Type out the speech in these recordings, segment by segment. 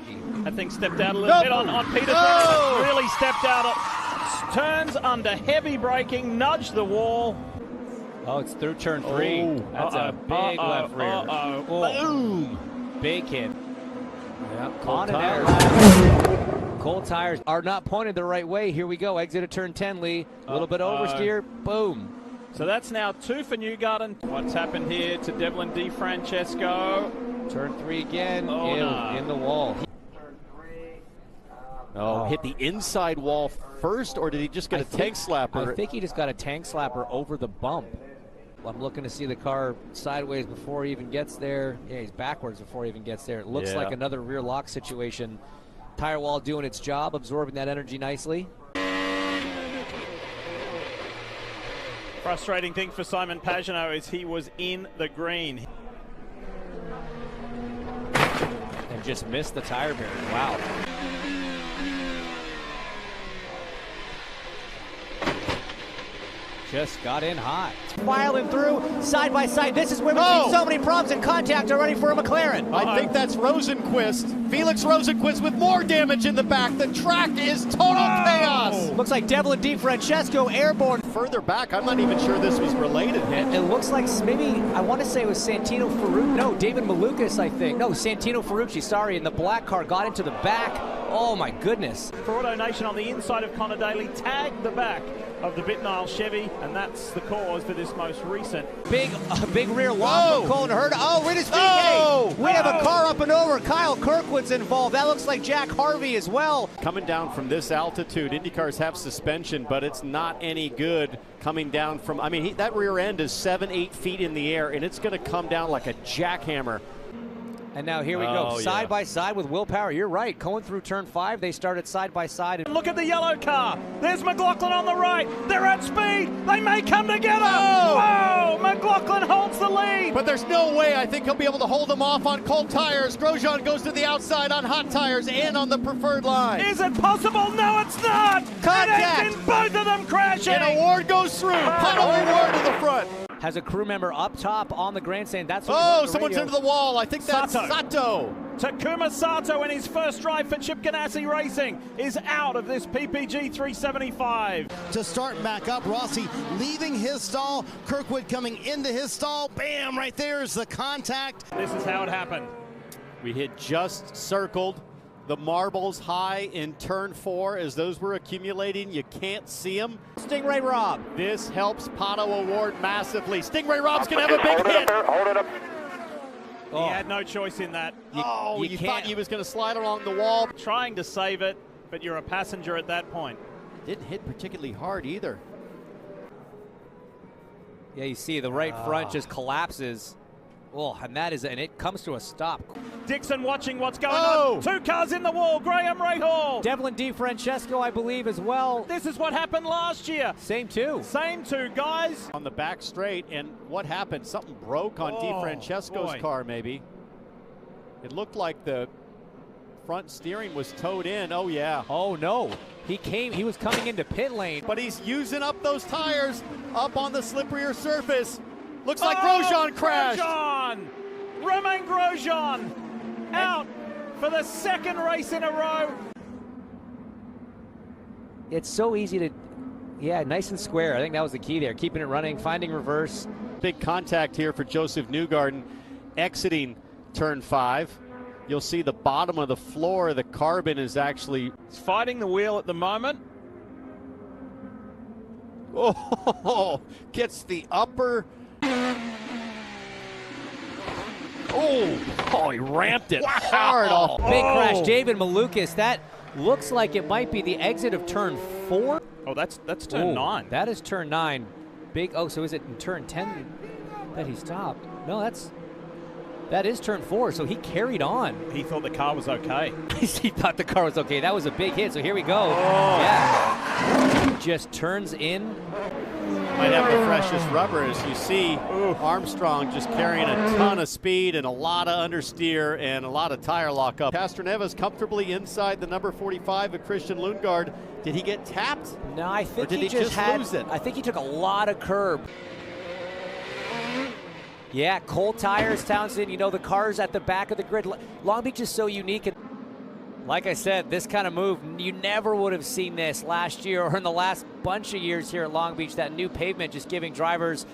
lucky. I think stepped out a little bit on Peterson. Oh! Really stepped out. Turns under heavy braking, nudged the wall. Oh, it's through turn 3. That's a big left rear. Boom! Big hit. Yeah, cold tires are not pointed the right way. Here we go. Exit of turn 10, Lee. A little bit oversteer. Boom. So that's now 2 for Newgarden. What's happened here to Devlin DiFrancesco? Turn 3 again. In the wall. Hit the inside wall first, or did he just get a tank slapper? I think he just got a tank slapper over the bump. I'm looking to see the car sideways before he even gets there. Yeah, he's backwards before he even gets there. It looks like another rear lock situation. Tire wall doing its job, absorbing that energy nicely. Frustrating thing for Simon Pagenaud is he was in the green. And just missed the tire barrier. Wow. Just got in hot. Filing through side by side. This is where we've seen so many problems in contact already for a McLaren. I think that's Rosenquist. Felix Rosenquist with more damage in the back. The track is total chaos. Looks like Devlin DiFrancesco airborne. Further back, I'm not even sure this was related. It looks like maybe, I want to say it was Santino Ferrucci. No, David Malukas, I think. No, Santino Ferrucci, sorry, and the black car got into the back. Oh my goodness. For Auto Nation on the inside of Connor Daly, tagged the back of the Bitnile Chevy, and that's the cause for this most recent. Big rear lock from Colin Herta. Oh, we're just we have a car up and over. Kyle Kirkwood's involved. That looks like Jack Harvey as well. Coming down from this altitude, IndyCars have suspension, but it's not any good coming down from, I mean, that rear end is 7-8 feet in the air, and it's going to come down like a jackhammer. And now here we go, side by side with Will Power. You're right, going through turn 5, they started side by side. Look at the yellow car. There's McLaughlin on the right. They're at speed. They may come together. Whoa! McLaughlin holds the lead. But there's no way I think he'll be able to hold them off on cold tires. Grosjean goes to the outside on hot tires and on the preferred line. Is it possible? No, it's not. Contact. It ends in both of them crashing. And Award goes through. Puddle Award to the front. Has a crew member up top on the grandstand. That's what someone's into the wall. I think that's Sato. Takuma Sato in his first drive for Chip Ganassi Racing is out of this PPG 375. To start back up, Rossi leaving his stall, Kirkwood coming into his stall. Bam, right there is the contact. This is how it happened. We had just circled the marbles high in turn 4. As those were accumulating, you can't see them. Stingray Rob. This helps Pato Award massively. Stingray Rob's going to have a big hit. Hold it up. He had no choice in that. You thought he was going to slide along the wall. Trying to save it, but you're a passenger at that point. Didn't hit particularly hard either. Yeah, you see the right front just collapses. Oh, and it comes to a stop. Dixon watching what's going on. 2 cars in the wall. Graham Rahal. Devlin DiFrancesco, I believe, as well. This is what happened last year. Same two guys. On the back straight, and what happened? Something broke on DiFrancesco's car, maybe. It looked like the front steering was towed in. Oh, yeah. Oh, no. He was coming into pit lane. But he's using up those tires up on the slipperier surface. Looks like Grosjean crashed. Romain Grosjean out for the 2nd race in a row. It's so easy to, nice and square. I think that was the key there. Keeping it running, finding reverse. Big contact here for Joseph Newgarden exiting turn 5. You'll see the bottom of the floor. The carbon is actually fighting the wheel at the moment. Oh, gets the upper. Oh, he ramped it hard off. Big crash. David Malukas, that looks like it might be the exit of turn 4. Oh, that's turn 9. That is turn 9. Big, so is it in turn 10 that he stopped? No, that is turn 4, so he carried on. He thought the car was okay. He thought the car was okay. That was a big hit, so here we go. Yeah. Just turns in. Might have the freshest rubber, as you see. Armstrong just carrying a ton of speed and a lot of understeer and a lot of tire lockup. Castroneves comfortably inside the number 45 of Christian Lundgaard. Did he get tapped? No, I think he just lose it? I think he took a lot of curb. Yeah, cold tires, Townsend. You know, the cars at the back of the grid. Long Beach is so unique. Like I said, this kind of move, you never would have seen this last year or in the last bunch of years here at Long Beach. That new pavement just giving drivers.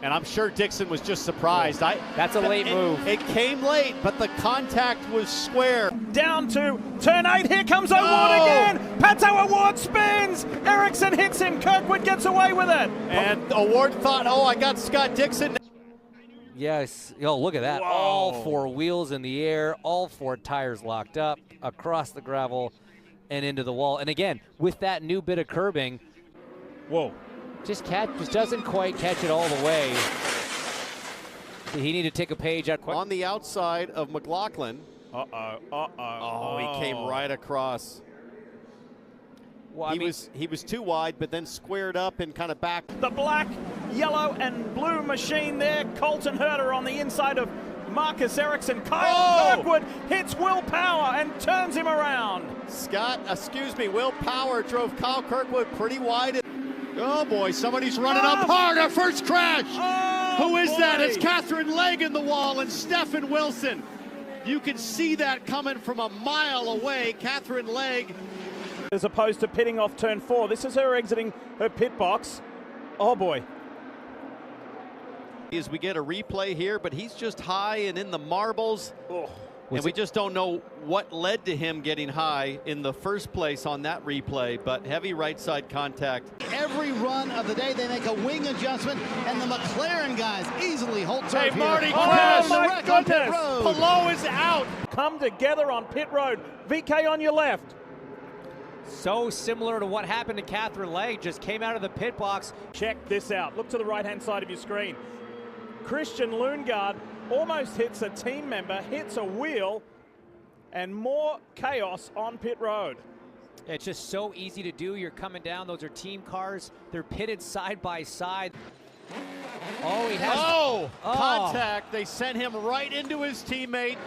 And I'm sure Dixon was just surprised. That's a late move. It came late, but the contact was square. Down to turn 8. Here comes O'Ward again. Pato O'Ward spins. Ericsson hits him. Kirkwood gets away with it. And O'Ward thought, oh, I got Scott Dixon. Yes. Oh, look at that. Whoa. All 4 wheels in the air, all 4 tires locked up across the gravel and into the wall. And again, with that new bit of curbing, whoa, just doesn't quite catch it all the way. He needed to take a page out on the outside of McLaughlin. Oh, he came right across. Well, he was too wide, but then squared up and kind of back. The black, yellow, and blue machine there. Colton Herter on the inside of Marcus Ericsson. Kyle Kirkwood hits Will Power and turns him around. Will Power drove Kyle Kirkwood pretty wide. Oh boy, somebody's running up hard. Our first crash. Who is that? It's Catherine Legg in the wall and Stephen Wilson. You can see that coming from a mile away. Catherine Legg. As opposed to pitting off turn 4. This is her exiting her pit box. Oh boy. As we get a replay here, but he's just high and in the marbles. And we just don't know what led to him getting high in the first place on that replay, but heavy right side contact. Every run of the day, they make a wing adjustment, and the McLaren guys easily hold serve. Hey, here. Marty, crash! the My goodness! Palou is out. Come together on pit road. VK on your left. so similar to what happened to Catherine Legg, just came out of the pit box. Check this out. Look to the right-hand side of your screen. Christian Lundgaard almost hits a team member, hits a wheel, and more chaos on pit road. It's just so easy to do. You're coming down. Those are team cars. They're pitted side by side. Oh, he has contact. They sent him right into his teammate.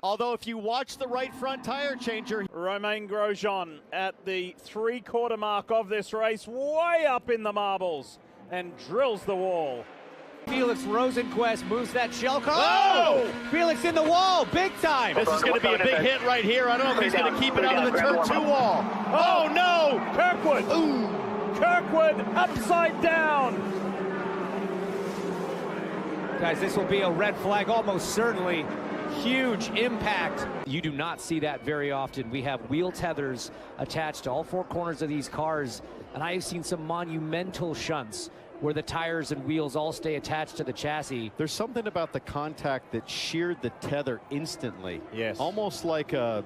Although if you watch the right front tire changer. Romain Grosjean at the three-quarter mark of this race, way up in the marbles, and drills the wall. Felix Rosenquist moves that shell car. Oh! Felix in the wall, big time. This is going to be a big hit right here. I don't know if he's going to keep it out of the turn 2 wall. Oh, no! Kirkwood. Ooh. Kirkwood upside down. Guys, this will be a red flag, almost certainly. Huge impact. You do not see that very often. We have wheel tethers attached to all four corners of these cars, and I have seen some monumental shunts where the tires and wheels all stay attached to the chassis. There's something about the contact that sheared the tether instantly. Yes. Almost like a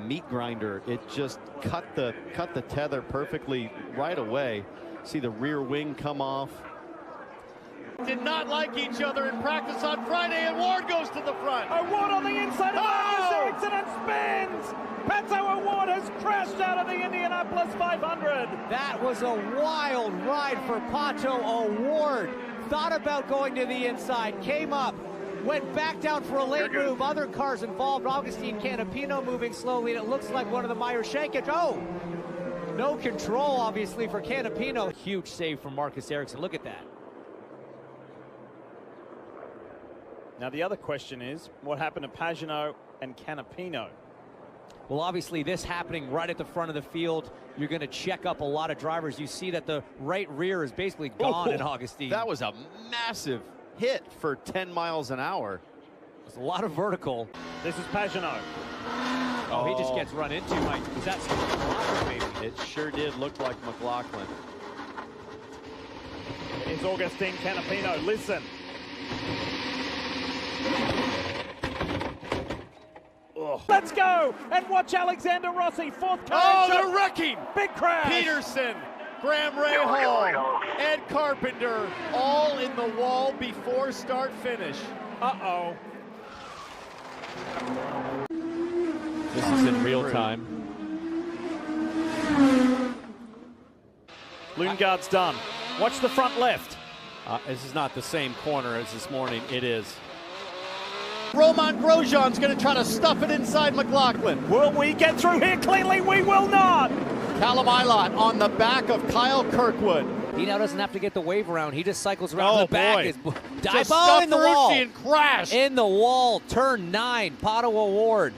meat grinder. It just cut the tether perfectly right away. See the rear wing come off. Did not like each other in practice on Friday, and Ward goes to the front. O'Ward on the inside of Marcus Ericsson and spins. Pato O'Ward has crashed out of the Indianapolis 500. That was a wild ride for Pato O'Ward. Thought about going to the inside, came up, went back down for a late move. Other cars involved. Augustine Canapino moving slowly, and it looks like one of the Meyer Shankage. Oh, no control, obviously, for Canapino. Huge save from Marcus Ericsson. Look at that. Now the other question is, what happened to Pagenaud and Canapino? Well, obviously this happening right at the front of the field, you're going to check up a lot of drivers. You see that the right rear is basically gone in Augustine. That was a massive hit for 10 miles an hour. There's a lot of vertical. This is Pagenaud. Oh, he just gets run into, Mike. Was that McLaughlin, maybe? It sure did look like McLaughlin. It's Augustine Canapino. Listen. Let's go and watch Alexander Rossi, fourth car. Oh, they're wrecking. Big crash. Peterson, Graham Rahal, Ed Carpenter, all in the wall before start finish. Uh-oh. This is in real time. Lundgaard's done. Watch the front left. This is not the same corner as this morning. It is. Romain Grosjean's going to try to stuff it inside McLaughlin. Will we get through here cleanly? We will not. Callum Ilott on the back of Kyle Kirkwood. He now doesn't have to get the wave around. He just cycles around the back. Just ball in the wall. And crash. In the wall, turn 9, Pato O'Ward.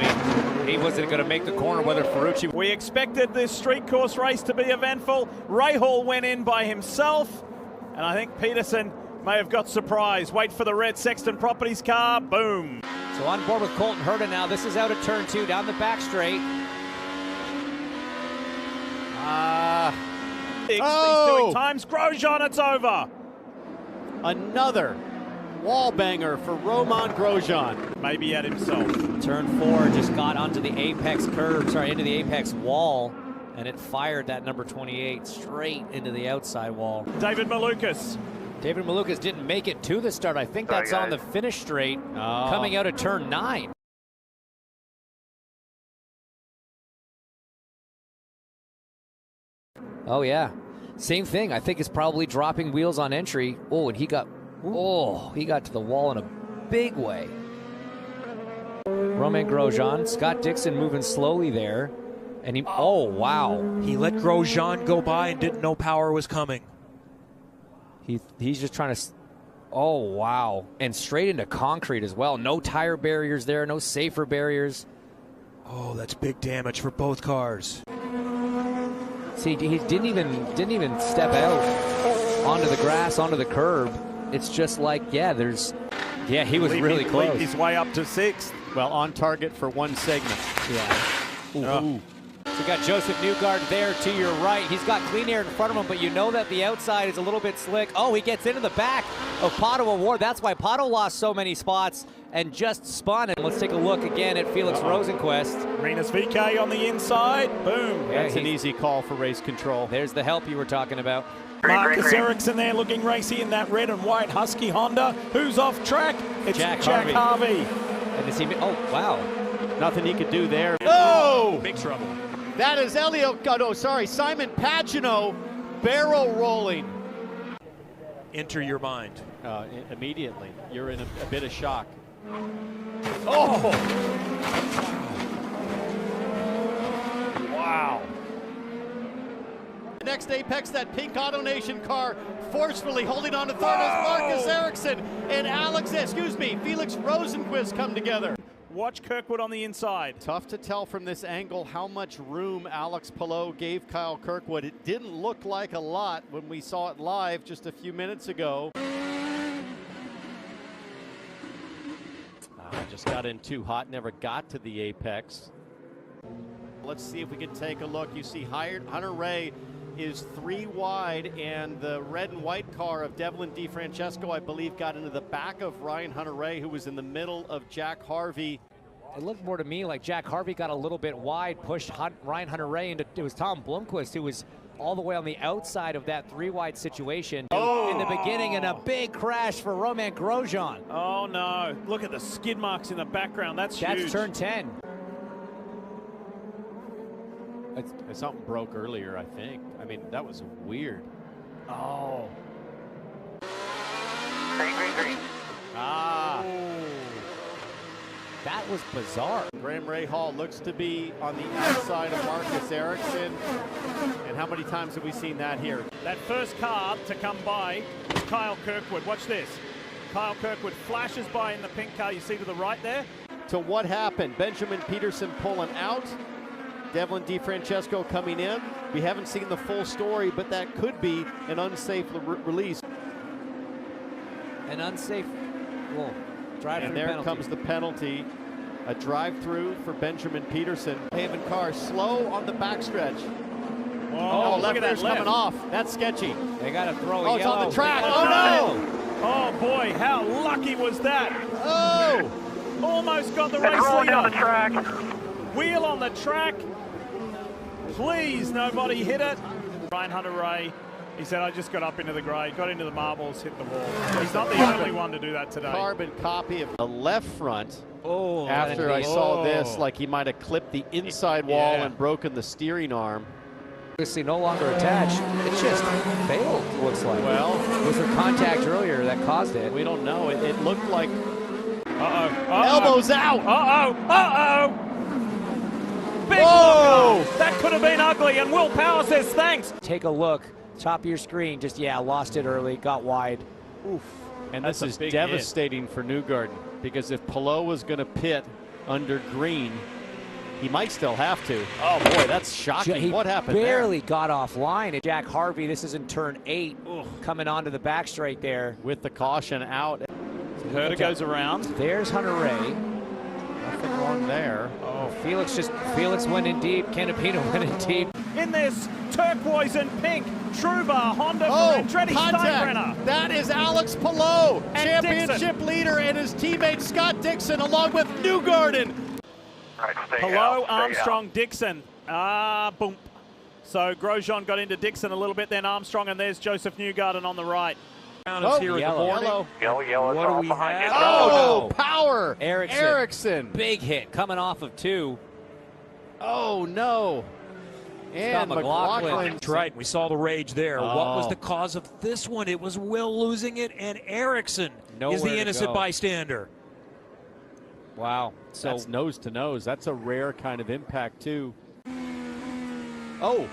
mean, he wasn't going to make the corner, whether Ferrucci. We expected this street course race to be eventful. Rahal went in by himself, and I think Peterson may have got surprised. Wait for the red Sexton Properties car. Boom. So on board with Colton Herta now. This is out of turn 2, down the back straight. He's doing times. Grosjean, it's over. Another wall banger for Romain Grosjean. Maybe at himself. Turn 4 just got onto the apex curve, into the apex wall, and it fired that number 28 straight into the outside wall. David Malukas. David Malukas didn't make it to the start. I think that's on the finish straight, coming out of turn 9. Oh, yeah. Same thing. I think it's probably dropping wheels on entry. Oh, and he got to the wall in a big way. Romain Grosjean, Scott Dixon moving slowly there. And he, oh, wow. He let Grosjean go by and didn't know power was coming. He's just trying to, oh, wow. And straight into concrete as well. No tire barriers there, no safer barriers. Oh, that's big damage for both cars. See, he didn't even step out onto the grass, onto the curb. It's just like, yeah, he was really close. Leaped his way up to 6th. Well, on target for one segment. Yeah. Ooh. So you got Joseph Newgarden there to your right. He's got clean air in front of him, but you know that the outside is a little bit slick. Oh, he gets into the back of Pato O'Ward. That's why Pato lost so many spots and just spun. And let's take a look again at Felix Rosenquist. Rinus VeeKay on the inside. Boom. Yeah, that's an easy call for race control. There's the help you were talking about. Marcus Ericsson there looking racy in that red and white Husky Honda. Who's off track? It's Jack Harvey. And is he, oh, wow. Nothing he could do there. Oh! Big trouble. That is Simon Pagenaud barrel rolling. Enter your mind. Immediately. You're in a bit of shock. Oh! Wow. The next apex, that pink AutoNation car forcefully holding on to third as Marcus Ericsson and Felix Rosenquist come together. Watch Kirkwood on the inside. Tough to tell from this angle how much room Alex Palou gave Kyle Kirkwood. It didn't look like a lot when we saw it live just a few minutes ago. Just got in too hot, never got to the apex. Let's see if we can take a look. You see Hunter Ray is 3 wide, and the red and white car of Devlin DeFrancesco, I believe, got into the back of Ryan Hunter-Reay, who was in the middle of Jack Harvey. It looked more to me like Jack Harvey got a little bit wide, pushed Ryan Hunter-Reay into, it was Tom Blomqvist who was all the way on the outside of that 3-wide situation in the beginning, and a big crash for Romain Grosjean. Oh no, look at the skid marks in the background, that's huge. That's turn 10. Something broke earlier, I think. I mean, that was weird. Oh. Green. Ah. That was bizarre. Graham Rahal looks to be on the outside of Marcus Ericsson. And how many times have we seen that here? That first car to come by is Kyle Kirkwood. Watch this. Kyle Kirkwood flashes by in the pink car you see to the right there. To what happened? Benjamin Peterson pulling out. Devlin DeFrancesco coming in. We haven't seen the full story, but that could be an unsafe release. An unsafe drive-through and there penalty. Comes the penalty. A drive-through for Benjamin Peterson. Haven car slow on the backstretch. Oh, look at that coming off. That's sketchy. They got to throw it's on the track. Oh no! Oh boy, how lucky was that? Oh! Almost got the race leader. On the track. Wheel on the track. Please, nobody hit it. Ryan Hunter-Reay, he said, I just got up into the grade, got into the marbles, hit the wall. He's not the only one to do that today. Carbon copy of the left front. Oh, after I saw this, like he might have clipped the inside wall and broken the steering arm. Obviously no longer attached. It just failed, looks like. Well, was there contact earlier that caused it? We don't know. It looked like elbows out. Big blocker. That could have been ugly, and Will Power says thanks. Take a look, top of your screen, just lost it early, got wide. Oof. And this is devastating for Newgarden, because if Palou was going to pit under green. He might still have to. Oh boy, that's shocking. What happened there? Barely got offline. Jack Harvey, this is in turn 8, coming onto the back straight there. With the caution out. Herder goes around. There's Hunter Ray. Nothing wrong there. Oh, Felix went in deep. Canapino went in deep. In this turquoise and pink Truba Honda for Andretti Steinbrenner. That is Alex Palou, And championship leader, and his teammate Scott Dixon, along with Newgarden. Palou, Armstrong, Dixon. Boom. So Grosjean got into Dixon a little bit, then Armstrong, and there's Joseph Newgarden on the right. Yellow. What do we have? Oh, power. Ericsson. Big hit coming off of 2. Oh, no. And McLaughlin. That's right. We saw the rage there. What was the cause of this one? It was Will losing it, and Ericsson is the innocent bystander. Wow. So that's nose to nose. That's a rare kind of impact, too. Oh,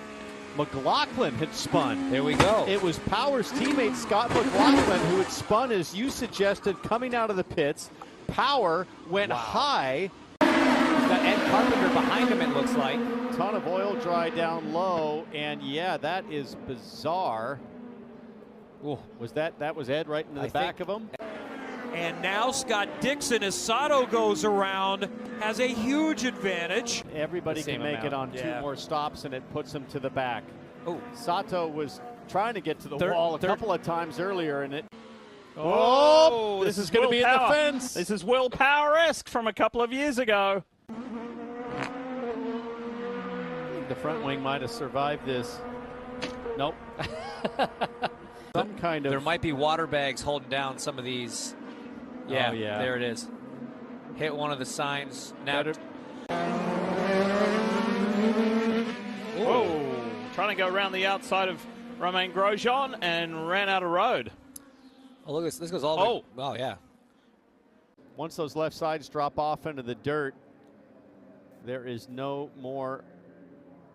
McLaughlin had spun. There we go. It was Power's teammate Scott McLaughlin who had spun, as you suggested, coming out of the pits. Power went high. Got Ed Carpenter behind him, it looks like. Ton of oil dry down low, and yeah, that is bizarre. Oh, was that was Ed right into the back of him? And now Scott Dixon, as Sato goes around, has a huge advantage. Everybody can make it on 2 more stops, and it puts him to the back. Oh, Sato was trying to get to the wall a couple of times earlier, and it. Oh, this is going to be in the fence. This is Will Power-esque from a couple of years ago. The front wing might have survived this. Nope. Some kind of. there might be water bags holding down some of these. Yeah, there it is. Hit one of the signs. Now. Whoa. Trying to go around the outside of Romain Grosjean and ran out of road. Oh, look, this goes all the way. Oh, yeah. Once those left sides drop off into the dirt, there is no more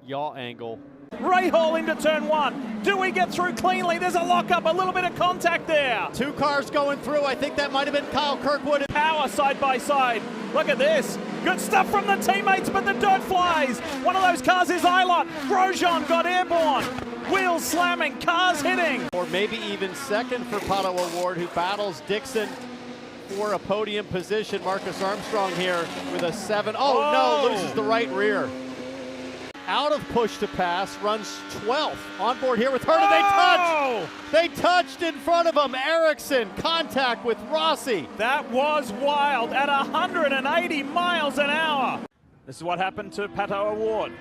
yaw angle. Ray Hall into turn 1. Do we get through cleanly? There's a lockup, a little bit of contact there. 2 cars going through. I think that might have been Kyle Kirkwood. Power side by side. Look at this. Good stuff from the teammates, but the dirt flies. One of those cars is Ilott. Grosjean got airborne. Wheels slamming, cars hitting. Or maybe even second for Pato O'Ward, who battles Dixon for a podium position. Marcus Armstrong here with a 7. Oh, no, loses the right rear. Out of push to pass, runs 12th. On board here with Herder, they touched! They touched in front of him. Ericsson, contact with Rossi. That was wild at 180 miles an hour. This is what happened to Pato O'Ward.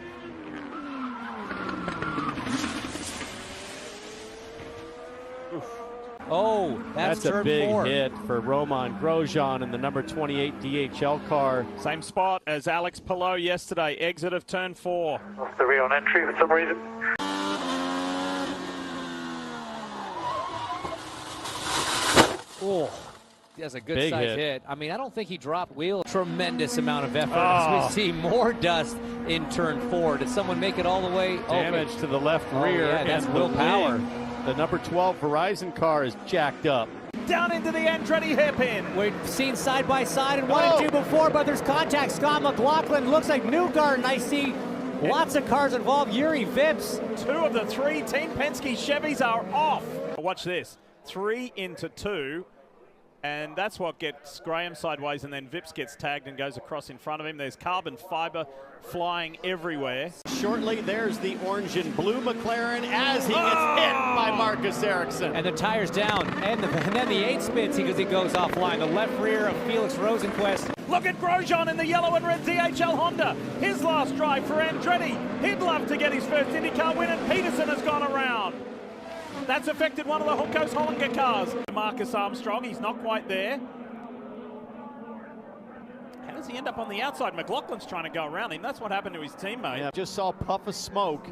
Oh, that's a big hit for Romain Grosjean in the number 28 DHL car. Same spot as Alex Palou yesterday, exit of turn 4. Off the rear on entry for some reason. Oh, that's a good size hit. I mean, I don't think he dropped wheel. Tremendous amount of effort. As we see more dust in turn 4. Did someone make it all the way? Damage to the left rear. Yeah, that's Will Power. The number 12 Verizon car is jacked up. Down into the Andretti hairpin. We've seen side by side and 1 and 2 before, but there's contact. Scott McLaughlin looks like Newgarden. I see lots of cars involved. Yuri Vips. 2 of the 3 Team Penske Chevys are off. Watch this. 3 into 2. And that's what gets Graham sideways, and then Vips gets tagged and goes across in front of him. There's carbon fiber flying everywhere. Shortly, there's the orange and blue McLaren as he gets hit by Marcus Ericsson. And the tire's down, and then the 8 spins because he goes offline. The left rear of Felix Rosenquist. Look at Grosjean in the yellow and red DHL Honda. His last drive for Andretti. He'd love to get his first IndyCar win, and Peterson has gone around. That's affected one of the Hunkos Hollinger cars. Marcus Armstrong, he's not quite there. How does he end up on the outside? McLaughlin's trying to go around him. That's what happened to his teammate. Yeah, just saw a puff of smoke.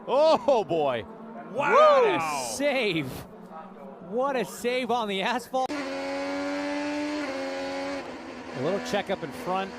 Oh, boy. Wow. What a save. What a save on the asphalt. A little checkup in front.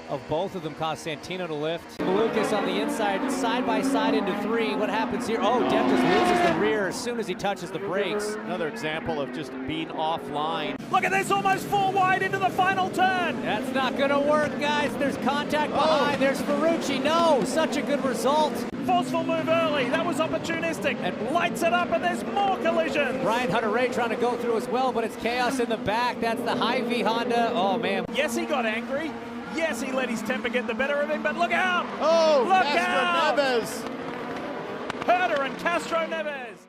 of both of them caused Santino to lift. Lucas on the inside, side by side into 3. What happens here? Oh, Depp just loses the rear as soon as he touches the brakes. Another example of just being offline. Look at this, almost 4 wide into the final turn. That's not going to work, guys. There's contact behind. There's Ferrucci. No, such a good result. Forceful move early. That was opportunistic. And lights it up, and there's more collisions. Ryan Hunter-Reay trying to go through as well, but it's chaos in the back. That's the Hy-Vee Honda. Oh, man. Yes, he got angry. Yes, he let his temper get the better of him, but look out! Oh, look Castro out! Neves. Herder and Castro Neves.